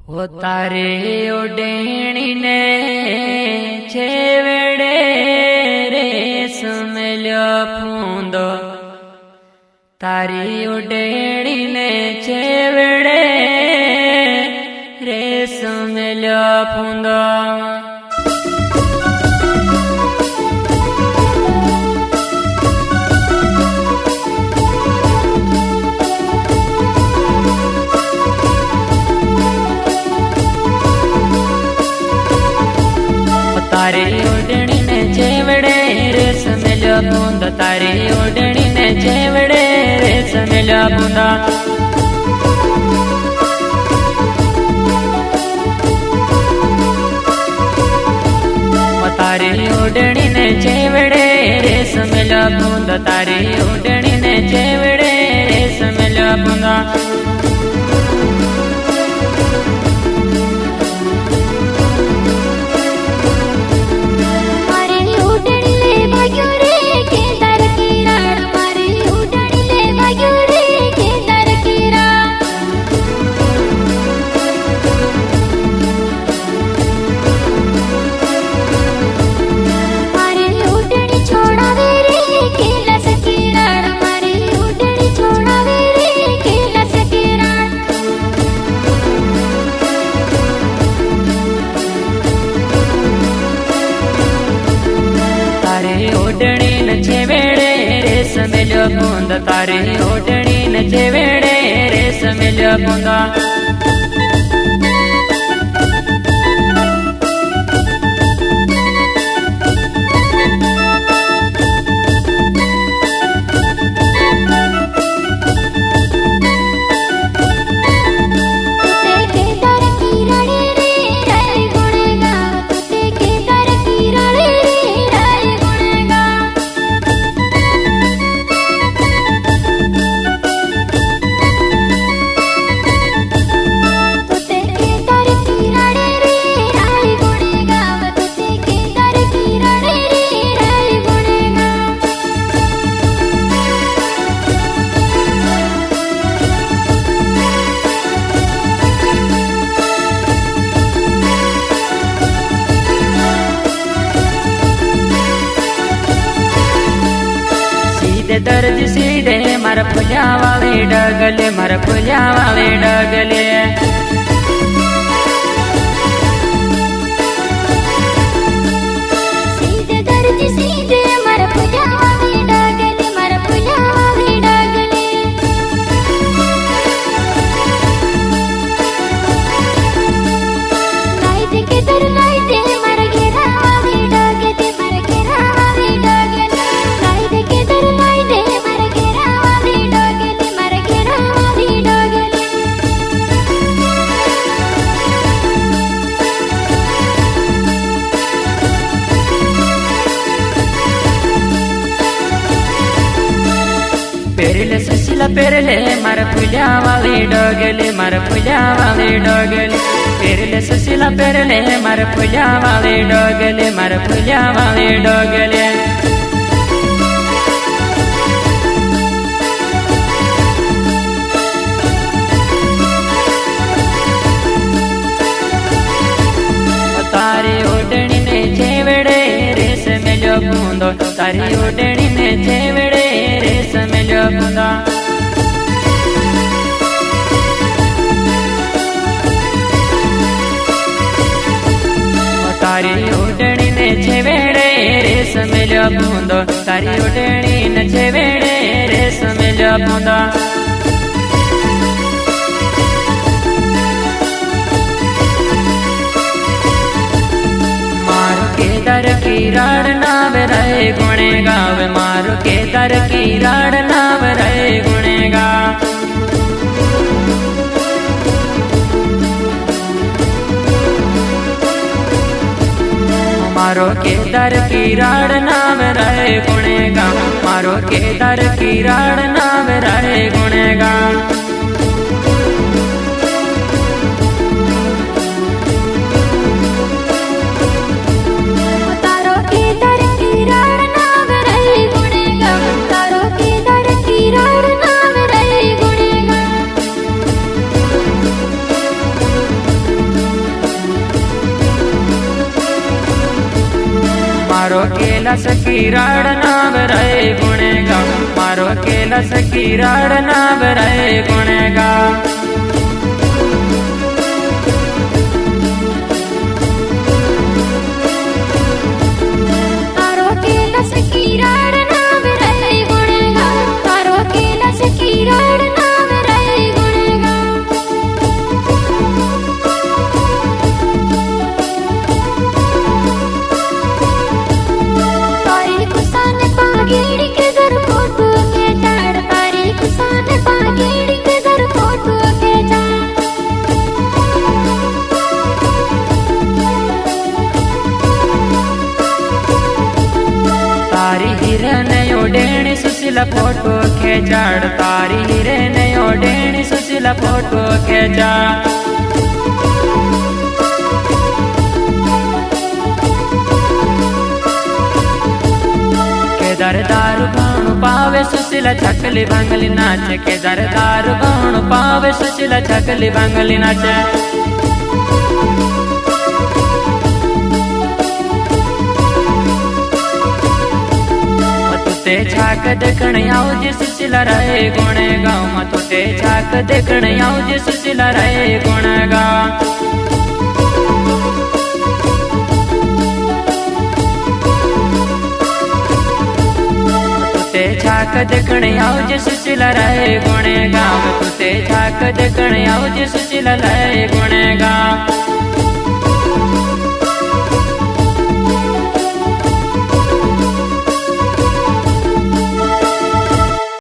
हो तारे ओडेणी ने छेवड़े रेशम लो फूंदो, तारी ओडेणी ने छेवड़े रेशम लो फूंदो। तारी ओडणी ने छेवड़े रेशम लो फूंदो, तारी ओडणी ने छेवड़े रेशम लो फूंदो। तारी ओडणी ने छेवड़े रेशम लो फूंदो, तारी ओडणी ने छेवड़े रेशम लो फूंदो। रेशम लो फूंदो, तारी ओडणी ने छेवड़े रेशम लो फूंदो। दर्द सीधे मार फुल्या वाले डगले, मार फुल्या वाले डगले। सीधे दर्द सीधे मार फुल्या वाले डगले, मार फुल्या वाले डगले। लाइट के दर लाइट मार घेरा वाले डगले, मार घेरा वाले डगले। लाइट के दर पेरले ससिला पेरले मार फुल्या वाले डगले, मार फुल्या वाले डगले। पेरले ससिला पेरले मार फुल्या वाले डगले, मार फुल्या वाले डगले। तारी ओडणी ने छेवड़े रेशम लो फूंदो, तारी ओडणी ने छेवड़े रेशम लो फूंदो। तारी ओडणी ने छेवड़े रेशम लो फूंदो, तारी ओडणी ने छेवड़े रेशम लो फूंदो। दर की राड़ नाव रहे गुणेगाव, मारो के दर की राड़ नाव रहे गुणेगा। मारो के दर की राड़ नाव रहे गुणेगा, मारो के दर की राड़ नाव रहे गुणेगा। मारो केला सखी राड नाव रे गुणगा मारो केला सखी राड नाव रे गुणगा मारो केला सखी राड नाव रे गुणगा मारो केला सखी राड नाव रे गुणगा तारी कुसान पागेड़ी के दर फोटो के चाड़ तारी कुसान पागेड़ी के दर फोटो के चाड़ तारी हिरन ओडेणी सुशीला फोटो खेचाड़ तारी हिरन ओडेणी सुशीला फोटो खेचाड़ केदार दारू भाणु पावे सुशीला छकली भांगली नाच केदार दारू भाणु पावे सुशीला छकली भांगली नाच ते छाक देखण आउजे सुशीला रे गुणगांव मत ते छाक देखण आउजे सुशीला रे गुणगांव ते छाक देखण आउजे सुशीला रे गुणगांव ते छाक देखण आउजे सुशीला रे गुणगांव